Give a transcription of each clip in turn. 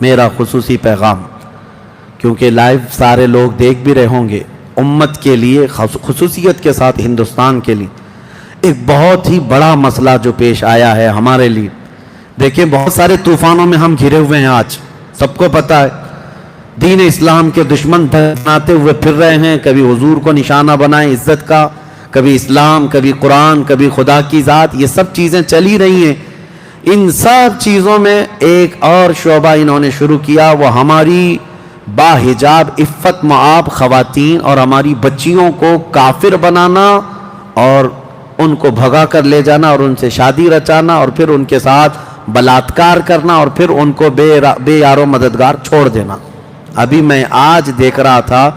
میرا خصوصی پیغام، کیونکہ لائیو سارے لوگ دیکھ بھی رہے ہوں گے، امت کے لیے خصوصیت کے ساتھ ہندوستان کے لیے ایک بہت ہی بڑا مسئلہ جو پیش آیا ہے ہمارے لیے. دیکھیں بہت سارے طوفانوں میں ہم گھرے ہوئے ہیں. آج سب کو پتہ ہے دین اسلام کے دشمن بناتے ہوئے پھر رہے ہیں. کبھی حضور کو نشانہ بنائیں عزت کا، کبھی اسلام، کبھی قرآن، کبھی خدا کی ذات. یہ سب چیزیں چلی رہی ہیں. ان سب چیزوں میں ایک اور شعبہ انہوں نے شروع کیا، وہ ہماری باحجاب عفت مآب خواتین اور ہماری بچیوں کو کافر بنانا اور ان کو بھگا کر لے جانا اور ان سے شادی رچانا اور پھر ان کے ساتھ بلاತ್ಕಾರ کرنا اور پھر ان کو بے یار و مددگار چھوڑ دینا. ابھی میں آج دیکھ رہا تھا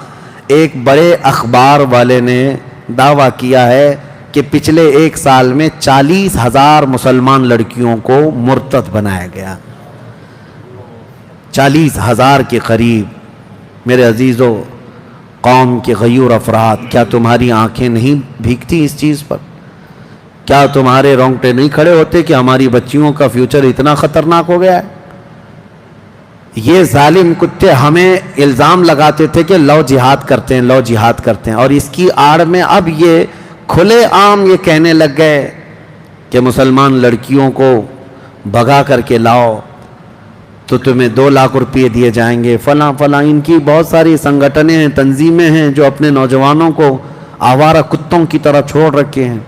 ایک بڑے اخبار والے نے دعویٰ کیا ہے کہ پچھلے ایک سال میں 40,000 مسلمان لڑکیوں کو مرتد بنایا گیا. 40,000 کے قریب. میرے عزیزو، قوم کے غیور افراد، کیا تمہاری آنکھیں نہیں بھیگتی اس چیز پر؟ کیا تمہارے رونگٹے نہیں کھڑے ہوتے کہ ہماری بچیوں کا فیوچر اتنا خطرناک ہو گیا ہے؟ یہ ظالم کتے ہمیں الزام لگاتے تھے کہ لو جہاد کرتے ہیں، لو جہاد کرتے ہیں، اور اس کی آڑ میں اب یہ کھلے عام یہ کہنے لگ گئے کہ مسلمان لڑکیوں کو بھگا کر کے لاؤ تو تمہیں 2 لاکھ روپے دیے جائیں گے، فلاں فلاں. ان کی بہت ساری سنگٹنیں ہیں، تنظیمیں ہیں جو اپنے نوجوانوں کو آوارہ کتوں کی طرح چھوڑ رکھے ہیں،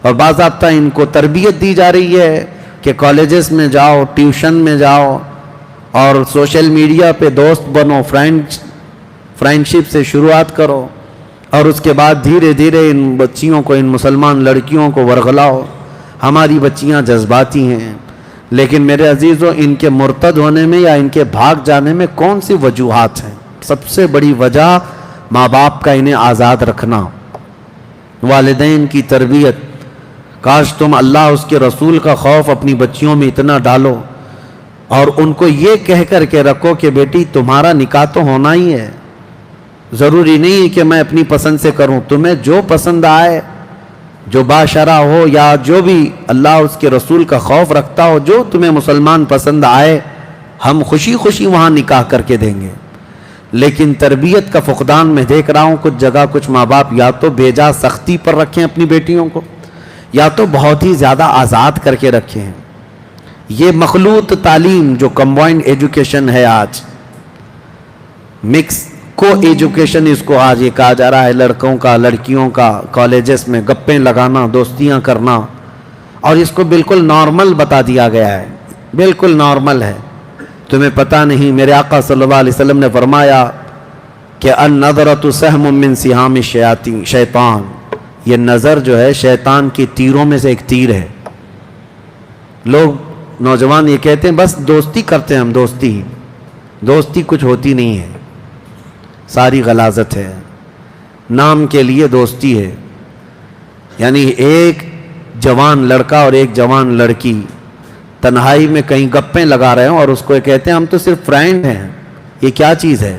اور باضابطہ ان کو تربیت دی جا رہی ہے کہ کالجز میں جاؤ، ٹیوشن میں جاؤ اور سوشل میڈیا پہ دوست بنو، فرینڈشپ سے شروعات کرو، اور اس کے بعد دھیرے دھیرے ان بچیوں کو، ان مسلمان لڑکیوں کو ورغلاؤ. ہماری بچیاں جذباتی ہیں، لیکن میرے عزیزو ان کے مرتد ہونے میں یا ان کے بھاگ جانے میں کون سی وجوہات ہیں؟ سب سے بڑی وجہ ماں باپ کا انہیں آزاد رکھنا، والدین کی تربیت. کاش تم اللہ اس کے رسول کا خوف اپنی بچیوں میں اتنا ڈالو اور ان کو یہ کہہ کر کے رکھو کہ بیٹی تمہارا نکاح تو ہونا ہی ہے، ضروری نہیں ہے کہ میں اپنی پسند سے کروں، تمہیں جو پسند آئے، جو باشرع ہو یا جو بھی اللہ اس کے رسول کا خوف رکھتا ہو، جو تمہیں مسلمان پسند آئے، ہم خوشی خوشی وہاں نکاح کر کے دیں گے. لیکن تربیت کا فقدان میں دیکھ رہا ہوں کچھ جگہ کچھ ماں باپ یا تو بے جا سختی پر رکھیں اپنی بیٹیوں کو، یا تو بہت ہی زیادہ آزاد کر کے رکھے ہیں. یہ مخلوط تعلیم جو کمبائنڈ ایجوکیشن ہے، آج مکس کو ایجوکیشن اس کو آج یہ کہا جا رہا ہے، لڑکوں کا لڑکیوں کا کالجز میں گپیں لگانا، دوستیاں کرنا، اور اس کو بالکل نارمل بتا دیا گیا ہے، بالکل نارمل ہے. تمہیں پتہ نہیں میرے آقا صلی اللہ علیہ وسلم نے فرمایا کہ النظرۃ سہم من سہام شیطان، یہ نظر جو ہے شیطان کی تیروں میں سے ایک تیر ہے. لوگ نوجوان یہ کہتے ہیں بس دوستی کرتے ہیں ہم، دوستی کچھ ہوتی نہیں ہے، ساری غلاظت ہے. نام کے لیے دوستی ہے، یعنی ایک جوان لڑکا اور ایک جوان لڑکی تنہائی میں کہیں گپیں لگا رہے ہیں اور اس کو کہتے ہیں ہم تو صرف فرینڈ ہیں. یہ کیا چیز ہے؟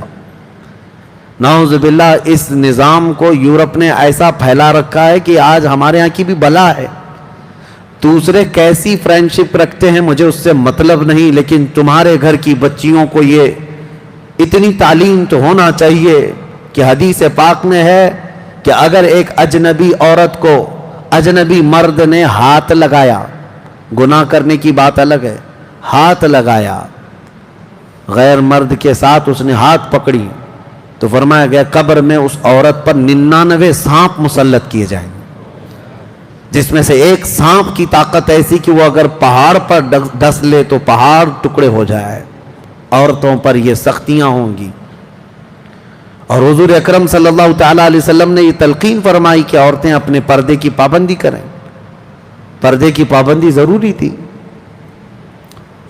نعوذ باللہ. اس نظام کو یورپ نے ایسا پھیلا رکھا ہے کہ آج ہمارے ہاں کی بھی بلا ہے. دوسرے کیسی فرینڈشپ رکھتے ہیں مجھے اس سے مطلب نہیں، لیکن تمہارے گھر کی بچیوں کو یہ اتنی تعلیم تو ہونا چاہیے کہ حدیث پاک میں ہے کہ اگر ایک اجنبی عورت کو اجنبی مرد نے ہاتھ لگایا، گناہ کرنے کی بات الگ ہے، ہاتھ لگایا غیر مرد کے ساتھ، اس نے ہاتھ پکڑی، تو فرمایا گیا قبر میں اس عورت پر 99 سانپ مسلط کیے جائیں گے، جس میں سے ایک سانپ کی طاقت ایسی کہ وہ اگر پہاڑ پر ڈس لے تو پہاڑ ٹکڑے ہو جائے. عورتوں پر یہ سختیاں ہوں گی. اور حضور اکرم صلی اللہ تعالیٰ علیہ وسلم نے یہ تلقین فرمائی کہ عورتیں اپنے پردے کی پابندی کریں. پردے کی پابندی ضروری تھی.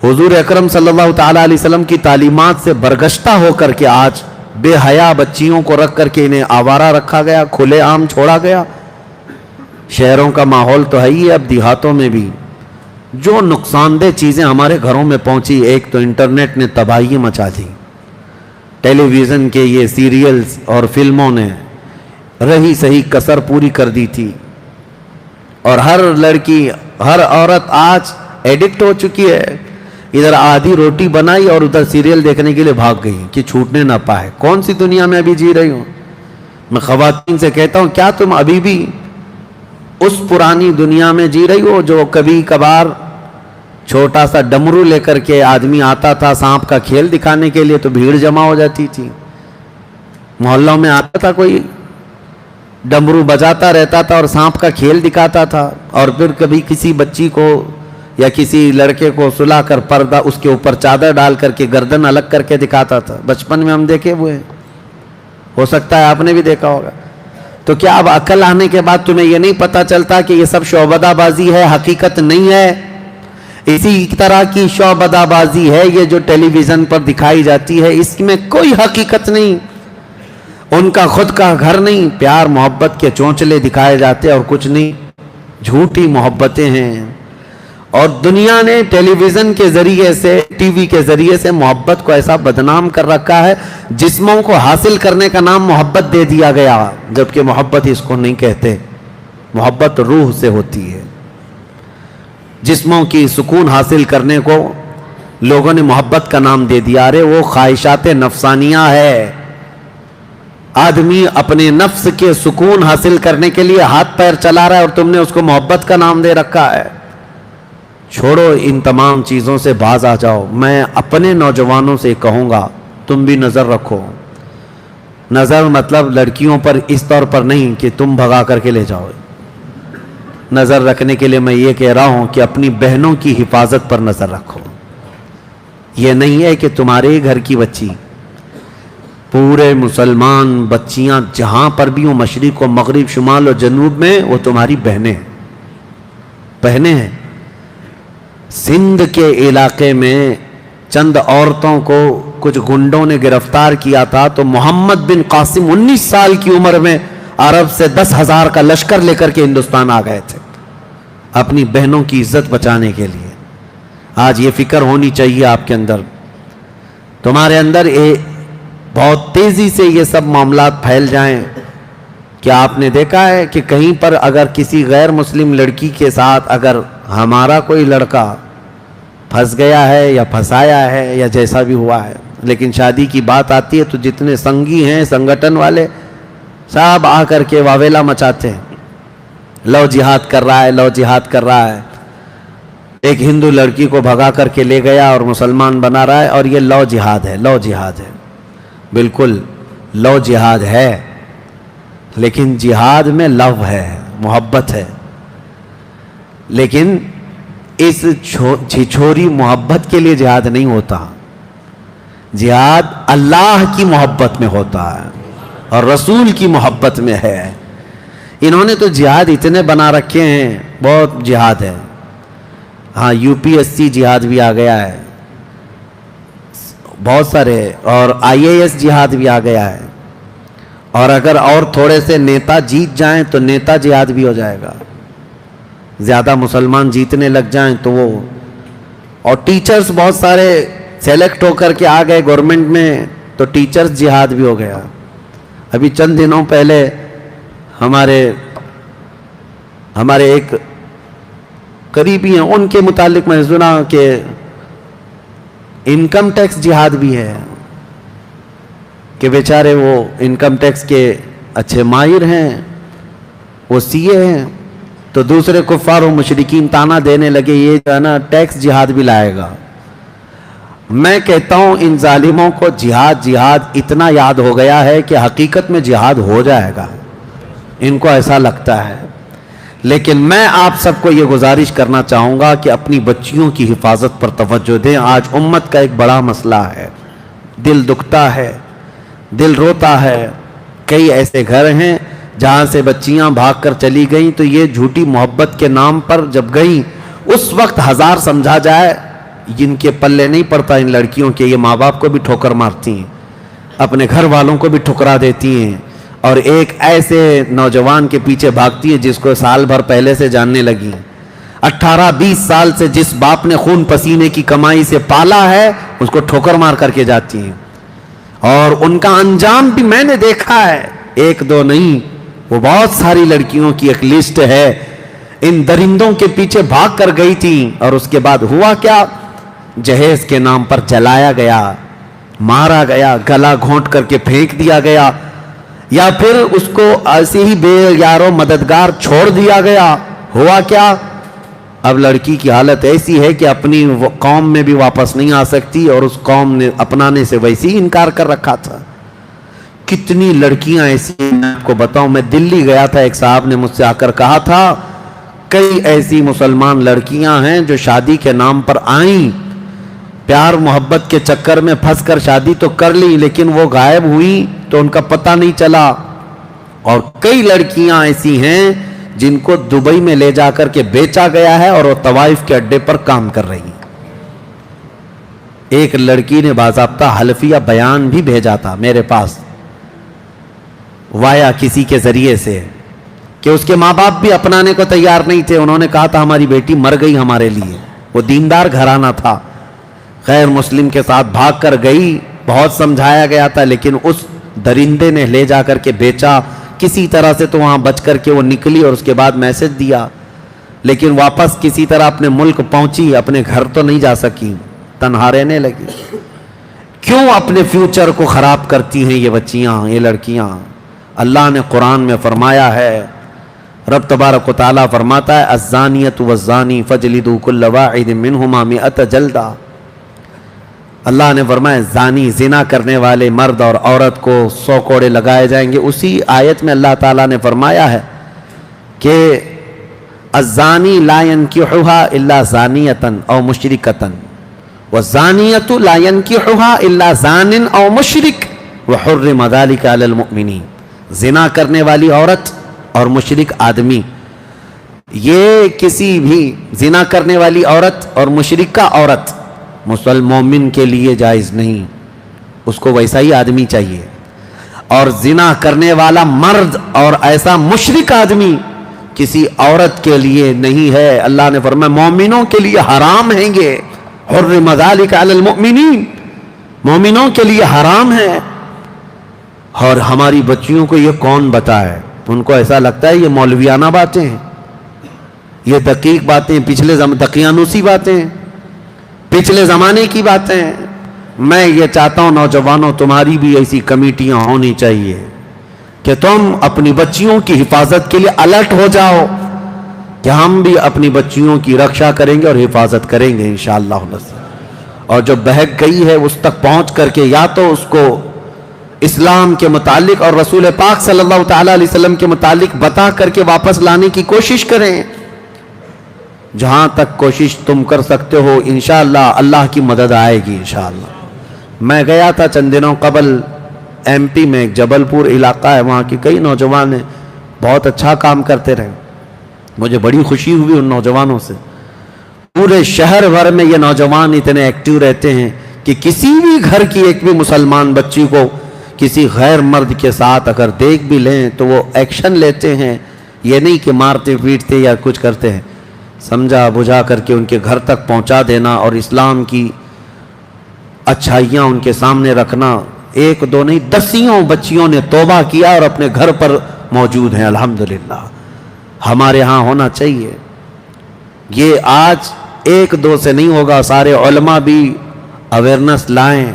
حضور اکرم صلی اللہ تعالیٰ علیہ وسلم کی تعلیمات سے برگشتہ ہو کر کے آج بے حیا بچیوں کو رکھ کر کے انہیں آوارہ رکھا گیا، کھلے عام چھوڑا گیا. شہروں کا ماحول تو ہے ہی، اب دیہاتوں میں بھی جو نقصان دہ چیزیں ہمارے گھروں میں پہنچی. ایک تو انٹرنیٹ نے تباہی مچا دی، ٹیلی ویژن کے یہ سیریلز اور فلموں نے رہی صحیح کسر پوری کر دی تھی، اور ہر لڑکی ہر عورت آج ایڈکٹ ہو چکی ہے. ادھر آدھی روٹی بنائی اور ادھر سیریل دیکھنے کے لیے بھاگ گئی کہ چھوٹنے نہ پائے. کون سی دنیا میں ابھی جی رہی ہوں؟ میں خواتین سے کہتا ہوں کیا تم ابھی بھی اس پرانی دنیا میں جی رہی ہو جو کبھی کبھار چھوٹا سا ڈمرو لے کر کے آدمی آتا تھا سانپ کا کھیل دکھانے کے لیے تو بھیڑ جمع ہو جاتی تھی, محلوں میں آتا تھا کوئی ڈمرو بجاتا رہتا تھا اور سانپ کا کھیل دکھاتا تھا, اور پھر کبھی کسی بچی کو یا کسی لڑکے کو سلا کر پردہ اس کے اوپر چادر ڈال کر کے گردن الگ کر کے دکھاتا تھا. بچپن میں ہم دیکھے ہوئے ہیں, ہو سکتا ہے آپ نے بھی دیکھا ہوگا. تو کیا اب عقل آنے کے بعد تمہیں یہ نہیں پتا چلتا کہ یہ سب شعبدہ بازی ہے, حقیقت نہیں ہے؟ اسی طرح کی شعبدہ بازی ہے یہ جو ٹیلی ویژن پر دکھائی جاتی ہے, اس میں کوئی حقیقت نہیں, ان کا خود کا گھر نہیں, پیار محبت کے چونچلے دکھائے جاتے اور کچھ نہیں, جھوٹی محبتیں ہیں. اور دنیا نے ٹیلی ویژن کے ذریعے سے, ٹی وی کے ذریعے سے محبت کو ایسا بدنام کر رکھا ہے, جسموں کو حاصل کرنے کا نام محبت دے دیا گیا, جبکہ محبت اس کو نہیں کہتے. محبت روح سے ہوتی ہے. جسموں کی سکون حاصل کرنے کو لوگوں نے محبت کا نام دے دیا. ارے وہ خواہشات نفسانیہ ہے. آدمی اپنے نفس کے سکون حاصل کرنے کے لیے ہاتھ پیر چلا رہا ہے اور تم نے اس کو محبت کا نام دے رکھا ہے. چھوڑو ان تمام چیزوں سے باز آ جاؤ. میں اپنے نوجوانوں سے کہوں گا تم بھی نظر رکھو. نظر مطلب لڑکیوں پر اس طور پر نہیں کہ تم بھگا کر کے لے جاؤ. نظر رکھنے کے لیے میں یہ کہہ رہا ہوں کہ اپنی بہنوں کی حفاظت پر نظر رکھو. یہ نہیں ہے کہ تمہارے گھر کی بچی, پورے مسلمان بچیاں جہاں پر بھی ہوں, مشرق و مغرب, شمال و جنوب میں, وہ تمہاری بہنیں ہیں. بہنیں ہیں. سندھ کے علاقے میں چند عورتوں کو کچھ گنڈوں نے گرفتار کیا تھا تو محمد بن قاسم 19 سال کی عمر میں عرب سے 10,000 کا لشکر لے کر کے ہندوستان آ گئے تھے اپنی بہنوں کی عزت بچانے کے لیے. آج یہ فکر ہونی چاہیے آپ کے اندر. تمہارے اندر بہت تیزی سے یہ سب معاملات پھیل جائیں. کیا آپ نے دیکھا ہے کہ کہیں پر اگر کسی غیر مسلم لڑکی کے ساتھ اگر ہمارا کوئی لڑکا پھنس گیا ہے یا پھنسایا ہے یا جیسا بھی ہوا ہے, لیکن شادی کی بات آتی ہے تو جتنے سنگی ہیں سنگٹن والے سب آ کر کے واویلا مچاتے ہیں, لو جہاد کر رہا ہے, لو جہاد کر رہا ہے. ایک ہندو لڑکی کو بھگا کر کے لے گیا اور مسلمان بنا رہا ہے, اور یہ لو جہاد ہے, لو جہاد ہے. بالکل لو جہاد ہے, لیکن جہاد میں لو ہے, محبت ہے. لیکن اس چھوری محبت کے لیے جہاد نہیں ہوتا. جہاد اللہ کی محبت میں ہوتا ہے اور رسول کی محبت میں ہے. انہوں نے تو جہاد اتنے بنا رکھے ہیں, بہت جہاد ہے. ہاں UPSC جہاد بھی آ گیا ہے, بہت سارے, اور IAS جہاد بھی آ گیا ہے. اور اگر اور تھوڑے سے نیتا جیت جائیں تو نیتا جہاد بھی ہو جائے گا. زیادہ مسلمان جیتنے لگ جائیں تو وہ, اور ٹیچرز بہت سارے سیلیکٹ ہو کر کے آ گئے گورنمنٹ میں تو ٹیچرز جہاد بھی ہو گیا. ابھی چند دنوں پہلے ہمارے ایک قریبی ہیں, ان کے متعلق میں سنا کہ انکم ٹیکس جہاد بھی ہے, کہ بیچارے وہ انکم ٹیکس کے اچھے ماہر ہیں, وہ CA ہیں, تو دوسرے کفار و مشرکین تانا دینے لگے یہ جو ہے نا ٹیکس جہاد بھی لائے گا. میں کہتا ہوں ان ظالموں کو جہاد اتنا یاد ہو گیا ہے کہ حقیقت میں جہاد ہو جائے گا, ان کو ایسا لگتا ہے. لیکن میں آپ سب کو یہ گزارش کرنا چاہوں گا کہ اپنی بچیوں کی حفاظت پر توجہ دیں. آج امت کا ایک بڑا مسئلہ ہے, دل دکھتا ہے, دل روتا ہے. کئی ایسے گھر ہیں جہاں سے بچیاں بھاگ کر چلی گئیں تو یہ جھوٹی محبت کے نام پر جب گئیں اس وقت 1000 سمجھا جائے, جن کے پلے نہیں پڑتا ان لڑکیوں کے, یہ ماں باپ کو بھی ٹھوکر مارتی ہیں, اپنے گھر والوں کو بھی ٹھکرا دیتی ہیں, اور ایک ایسے نوجوان کے پیچھے بھاگتی ہیں جس کو سال بھر پہلے سے جاننے لگی. 18-20 سال سے جس باپ نے خون پسینے کی کمائی سے پالا ہے اس کو ٹھوکر مار کر کے جاتی ہیں. اور ان کا انجام بھی میں نے دیکھا ہے, ایک دو نہیں, وہ بہت ساری لڑکیوں کی ایک لسٹ ہے. ان درندوں کے پیچھے بھاگ کر گئی تھی اور اس کے بعد ہوا کیا, جہیز کے نام پر جلایا گیا، مارا گیا، گلا گھونٹ کر کے پھینک دیا گیا، یا پھر اس کو ایسے ہی بے یارو مددگار چھوڑ دیا گیا. ہوا کیا؟ اب لڑکی کی حالت ایسی ہے کہ اپنی قوم میں بھی واپس نہیں آ سکتی، اور اس قوم نے اپنانے سے ویسے ہی انکار کر رکھا تھا. کتنی لڑکیاں ایسی ہیں میں آپ کو بتاؤں. میں دلی گیا تھا، ایک صاحب نے مجھ سے آ کر کہا تھا کئی ایسی مسلمان لڑکیاں ہیں جو شادی کے نام پر آئیں، پیار محبت کے چکر میں پھنس کر شادی تو کر لی، لیکن وہ غائب ہوئی تو ان کا پتہ نہیں چلا. اور کئی لڑکیاں ایسی ہیں جن کو دبئی میں لے جا کر کے بیچا گیا ہے اور وہ طوائف کے اڈے پر کام کر رہی ہیں. ایک لڑکی نے باضابطہ حلفیہ بیان بھی بھیجا تھا میرے پاس وایا کسی کے ذریعے سے کہ اس کے ماں باپ بھی اپنانے کو تیار نہیں تھے. انہوں نے کہا تھا ہماری بیٹی مر گئی ہمارے لیے. وہ دیندار گھرانہ تھا، غیر مسلم کے ساتھ بھاگ کر گئی، بہت سمجھایا گیا تھا، لیکن اس درندے نے لے جا کر کے بیچا. کسی طرح سے تو وہاں بچ کر کے وہ نکلی اور اس کے بعد میسج دیا، لیکن واپس کسی طرح اپنے ملک پہنچی، اپنے گھر تو نہیں جا سکی، تنہا رہنے لگی. کیوں اپنے فیوچر کو خراب کرتی ہیں یہ بچیاں، یہ لڑکیاں؟ اللہ نے قرآن میں فرمایا ہے، رب تبارک و تعالیٰ فرماتا ہے الزانیۃ والزانی فجلدوا کل واحد منہما 100 جلدہ. اللہ نے فرمایا زانی، زنا کرنے والے مرد اور عورت کو 100 کوڑے لگائے جائیں گے. اسی آیت میں اللہ تعالیٰ نے فرمایا ہے کہ الزانی لا ينکحها الا زانیۃ او مشرکۃ والزانیۃ لا ينکحها الا زان او مشرک وحرم ذلک علی المؤمنین. زنا کرنے والی عورت اور مشرک آدمی، یہ کسی بھی زنا کرنے والی عورت اور مشرکہ عورت مومن کے لیے جائز نہیں، اس کو ویسا ہی آدمی چاہیے. اور زنا کرنے والا مرد اور ایسا مشرک آدمی کسی عورت کے لیے نہیں ہے. اللہ نے فرمایا مومنوں کے لیے حرام ہیں یہ، حرم ذلک علی المؤمنین، مومنوں کے لیے حرام ہے. اور ہماری بچیوں کو یہ کون بتائے؟ ان کو ایسا لگتا ہے یہ مولویانہ باتیں ہیں، یہ دقیق باتیں، دقیانوسی باتیں ہیں، پچھلے زمانے کی باتیں ہیں. میں یہ چاہتا ہوں نوجوانوں تمہاری بھی ایسی کمیٹیاں ہونی چاہیے کہ تم اپنی بچیوں کی حفاظت کے لیے الرٹ ہو جاؤ کہ ہم بھی اپنی بچیوں کی رکشا کریں گے اور حفاظت کریں گے انشاءاللہ. اور جو بہک گئی ہے اس تک پہنچ کر کے یا تو اس کو اسلام کے متعلق اور رسول پاک صلی اللہ تعالیٰ علیہ وسلم کے متعلق بتا کر کے واپس لانے کی کوشش کریں. جہاں تک کوشش تم کر سکتے ہو انشاءاللہ اللہ کی مدد آئے گی انشاءاللہ. میں گیا تھا چند دنوں قبل ایم پی میں، ایک جبل پور علاقہ ہے، وہاں کی کئی نوجوان ہیں، بہت اچھا کام کرتے رہے. مجھے بڑی خوشی ہوئی ان نوجوانوں سے. پورے شہر بھر میں یہ نوجوان اتنے ایکٹیو رہتے ہیں کہ کسی بھی گھر کی ایک بھی مسلمان بچی کو کسی غیر مرد کے ساتھ اگر دیکھ بھی لیں تو وہ ایکشن لیتے ہیں. یہ نہیں کہ مارتے پیٹتے یا کچھ کرتے ہیں، سمجھا بجھا کر کے ان کے گھر تک پہنچا دینا اور اسلام کی اچھائیاں ان کے سامنے رکھنا. ایک دو نہیں، دسیوں بچیوں نے توبہ کیا اور اپنے گھر پر موجود ہیں الحمدللہ. ہمارے ہاں ہونا چاہیے. یہ آج ایک دو سے نہیں ہوگا، سارے علماء بھی اویئرنس لائیں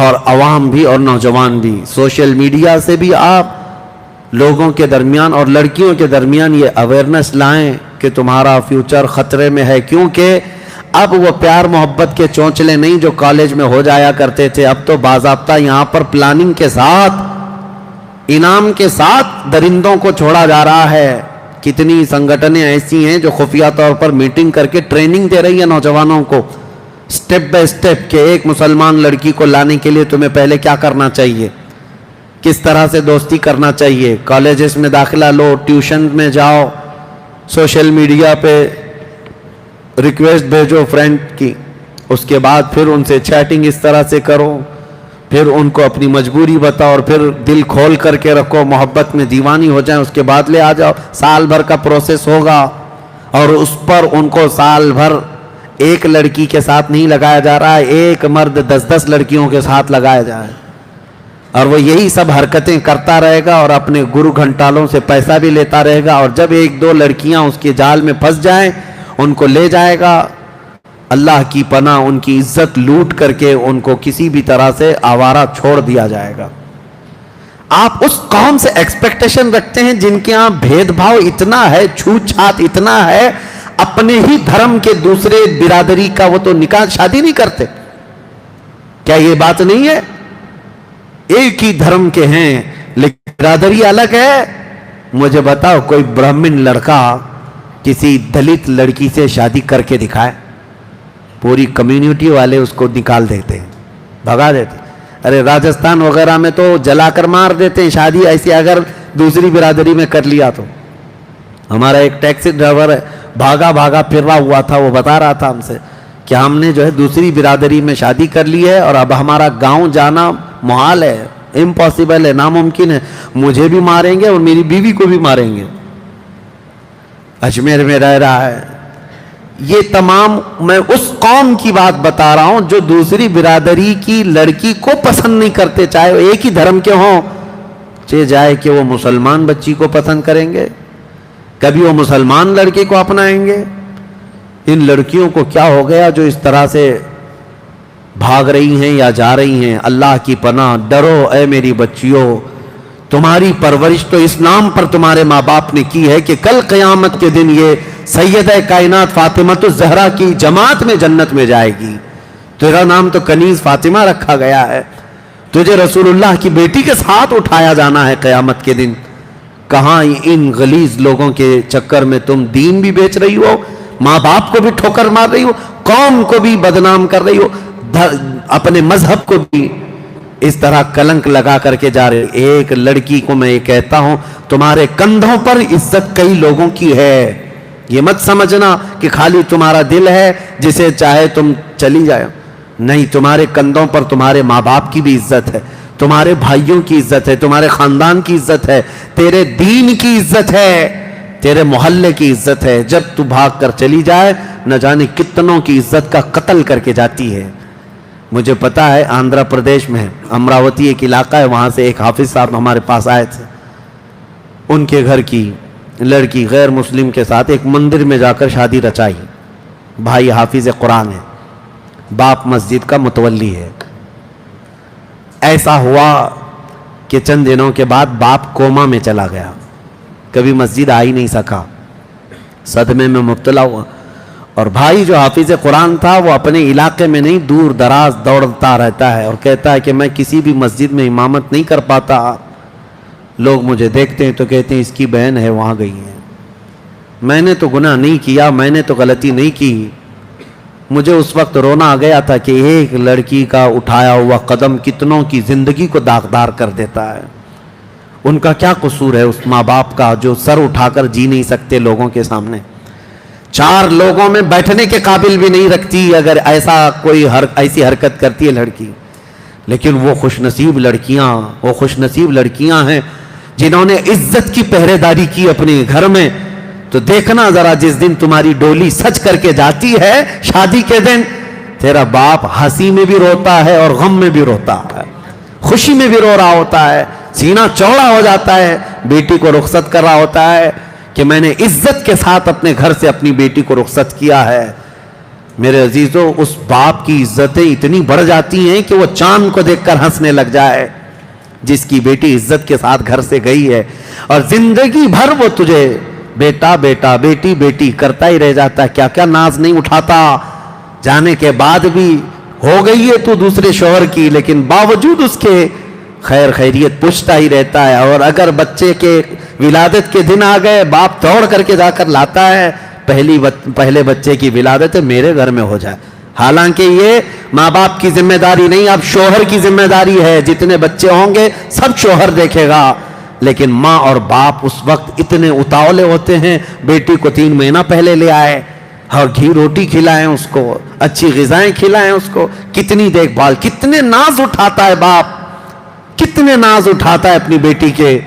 اور عوام بھی اور نوجوان بھی. سوشل میڈیا سے بھی آپ لوگوں کے درمیان اور لڑکیوں کے درمیان یہ اویئرنس لائیں کہ تمہارا فیوچر خطرے میں ہے. کیونکہ اب وہ پیار محبت کے چونچلے نہیں جو کالج میں ہو جایا کرتے تھے، اب تو باضابطہ یہاں پر پلاننگ کے ساتھ، انعام کے ساتھ درندوں کو چھوڑا جا رہا ہے. کتنی سنگٹنیں ایسی ہیں جو خفیہ طور پر میٹنگ کر کے ٹریننگ دے رہی ہیں نوجوانوں کو سٹیپ بائی سٹیپ کہ ایک مسلمان لڑکی کو لانے کے لیے تمہیں پہلے کیا کرنا چاہیے، کس طرح سے دوستی کرنا چاہیے، کالجز میں داخلہ لو، ٹیوشن میں جاؤ، سوشل میڈیا پہ ریکویسٹ بھیجو فرینڈ کی، اس کے بعد پھر ان سے چیٹنگ اس طرح سے کرو، پھر ان کو اپنی مجبوری بتاؤ اور پھر دل کھول کر کے رکھو، محبت میں دیوانی ہو جائیں، اس کے بعد لے آ جاؤ. سال بھر کا پروسیس ہوگا اور اس پر ان کو سال بھر ایک لڑکی کے ساتھ نہیں لگایا جا رہا ہے، ایک مرد 10 لڑکیوں کے ساتھ لگایا جائے اور وہ یہی سب حرکتیں کرتا رہے گا اور اپنے گرو گھنٹالوں سے پیسہ بھی لیتا رہے گا. اور جب ایک دو لڑکیاں اس کے جال میں پھنس جائیں ان کو لے جائے گا اللہ کی پناہ ان کی عزت لوٹ کر کے ان کو کسی بھی طرح سے آوارہ چھوڑ دیا جائے گا۔ آپ اس قوم سے ایکسپیکٹیشن رکھتے ہیں جن کے ہاں بھید بھاؤ اتنا ہے، چھوت چھات اتنا ہے، اپنے ہی دھرم کے دوسرے برادری کا وہ تو نکاح شادی نہیں کرتے؟ کیا یہ بات نہیں ہے؟ ایک ہی دھرم کے ہیں لیکن برادری الگ ہے۔ مجھے بتاؤ کوئی برہمن لڑکا کسی دلت لڑکی سے شادی کر کے دکھائے، پوری کمیونٹی والے اس کو نکال دیتے ہیں، بھگا دیتے ہیں۔ ارے راجستھان وغیرہ میں تو جلا کر مار دیتے ہیں شادی ایسی اگر دوسری برادری میں کر لیا تو۔ ہمارا ایک ٹیکسی ڈرائیور ہے، بھاگا پھر رہا ہوا تھا، وہ بتا رہا تھا ہم سے کہ ہم نے جو ہے دوسری برادری میں شادی کر لی ہے اور اب ہمارا گاؤں جانا محال ہے، امپاسبل ہے، ناممکن ہے، مجھے بھی ماریں گے اور میری بیوی کو بھی ماریں گے۔ اجمیر میں رہ رہا ہے۔ یہ تمام میں اس قوم کی بات بتا رہا ہوں جو دوسری برادری کی لڑکی کو پسند نہیں کرتے، چاہے وہ ایک ہی دھرم کے ہوں، چاہے جائے کہ وہ مسلمان بچی کو پسند کریں گے، کبھی وہ مسلمان لڑکے کو اپنائیں گے۔ ان لڑکیوں کو کیا ہو گیا جو اس طرح سے بھاگ رہی ہیں یا جا رہی ہیں؟ اللہ کی پناہ ڈرو اے میری بچیوں، تمہاری پرورش تو اسلام پر تمہارے ماں باپ نے کی ہے کہ کل قیامت کے دن یہ سیدہ کائنات فاطمہ الزہرا کی جماعت میں جنت میں جائے گی۔ تیرا نام تو کنیز فاطمہ رکھا گیا ہے، تجھے رسول اللہ کی بیٹی کے ساتھ اٹھایا جانا ہے قیامت کے دن۔ کہاں ان غلیظ لوگوں کے چکر میں تم دین بھی بیچ رہی ہو، ماں باپ کو بھی ٹھوکر مار رہی ہو، قوم کو بھی بدنام کر رہی ہو، اپنے مذہب کو بھی اس طرح کلنک لگا کر کے جا رہے۔ ایک لڑکی کو میں یہ کہتا ہوں تمہارے کندھوں پر عزت کئی لوگوں کی ہے، یہ مت سمجھنا کہ خالی تمہارا دل ہے جسے چاہے تم چلی جائے، نہیں، تمہارے کندھوں پر تمہارے ماں باپ کی بھی عزت ہے، تمہارے بھائیوں کی عزت ہے، تمہارے خاندان کی عزت ہے، تیرے دین کی عزت ہے، تیرے محلے کی عزت ہے۔ جب تو بھاگ کر چلی جائے نہ جانے کتنوں کی عزت کا قتل کر کے جاتی ہے۔ مجھے پتا ہے آندھرا پردیش میں امراوتی ایک علاقہ ہے، وہاں سے ایک حافظ صاحب ہمارے پاس آئے تھے، ان کے گھر کی لڑکی غیر مسلم کے ساتھ ایک مندر میں جا کر شادی رچائی۔ بھائی حافظ قرآن ہے، باپ مسجد کا متولی ہے۔ ایسا ہوا کہ چند دنوں کے بعد باپ کوما میں چلا گیا، کبھی مسجد آ ہی نہیں سکا، صدمے میں مبتلا ہوا۔ اور بھائی جو حافظ قرآن تھا وہ اپنے علاقے میں نہیں دور دراز دوڑتا رہتا ہے اور کہتا ہے کہ میں کسی بھی مسجد میں امامت نہیں کر پاتا، لوگ مجھے دیکھتے ہیں تو کہتے ہیں اس کی بہن ہے وہاں گئی ہے۔ میں نے تو گناہ نہیں کیا، میں نے تو غلطی نہیں کی۔ مجھے اس وقت رونا آ گیا تھا کہ ایک لڑکی کا اٹھایا ہوا قدم کتنوں کی زندگی کو داغدار کر دیتا ہے۔ ان کا کیا قصور ہے اس ماں باپ کا جو سر اٹھا کر جی نہیں سکتے لوگوں کے سامنے، چار لوگوں میں بیٹھنے کے قابل بھی نہیں رکھتی اگر ایسا کوئی ایسی حرکت کرتی ہے لڑکی۔ لیکن وہ خوش نصیب لڑکیاں ہیں جنہوں نے عزت کی پہرے داری کی اپنے گھر میں۔ تو دیکھنا ذرا جس دن تمہاری ڈولی سج کر کے جاتی ہے شادی کے دن، تیرا باپ ہنسی میں بھی روتا ہے اور غم میں بھی روتا ہے، خوشی میں بھی رو رہا ہوتا ہے، سینہ چوڑا ہو جاتا ہے، بیٹی کو رخصت کر رہا ہوتا ہے کہ میں نے عزت کے ساتھ اپنے گھر سے اپنی بیٹی کو رخصت کیا ہے۔ میرے عزیزو، اس باپ کی عزتیں اتنی بڑھ جاتی ہیں کہ وہ چاند کو دیکھ کر ہنسنے لگ جائے جس کی بیٹی عزت کے ساتھ گھر سے گئی ہے، اور زندگی بھر وہ تجھے بیٹا بیٹا بیٹی بیٹی کرتا ہی رہ جاتا ہے، کیا کیا ناز نہیں اٹھاتا۔ جانے کے بعد بھی ہو گئی ہے تو دوسرے شوہر کی، لیکن باوجود اس کے خیر خیریت پوچھتا ہی رہتا ہے، اور اگر بچے کے ولادت کے دن آ گئے باپ دوڑ کر کے جا کر لاتا ہے، پہلے بچے کی ولادت میرے گھر میں ہو جائے۔ حالانکہ یہ ماں باپ کی ذمہ داری نہیں، اب شوہر کی ذمہ داری ہے، جتنے بچے ہوں گے سب شوہر دیکھے گا۔ لیکن ماں اور باپ اس وقت اتنے اتاولے ہوتے ہیں، بیٹی کو 3 مہینہ پہلے لے آئے اور گھی روٹی کھلائیں اس کو، اچھی غذائیں کھلائیں اس کو، کتنی دیکھ بھال، کتنے ناز اٹھاتا ہے باپ، کتنے ناز اٹھاتا ہے اپنی بیٹی کے۔